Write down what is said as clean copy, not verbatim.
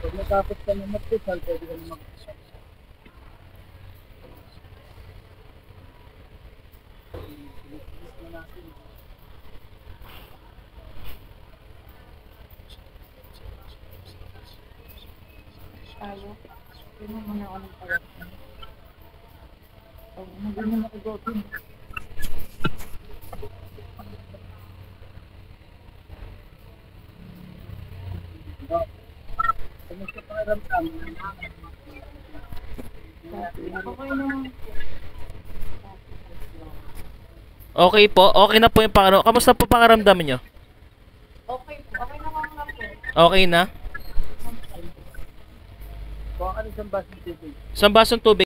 Pag natapos ka na mag-social, pwede ka na mag-social. Sinis na natin. Tayo. Tingnan mo na ako ng pala. Hindi mo nakagawin. Kamusta pakiramdam? Okay naman. Okay po. Okay na po yung pangano. Kamusta po pangaramdam niyo? Okay po. Okay naman na po. Okay na? Kuha ka ng isang basong tubig. Isang basong tubig.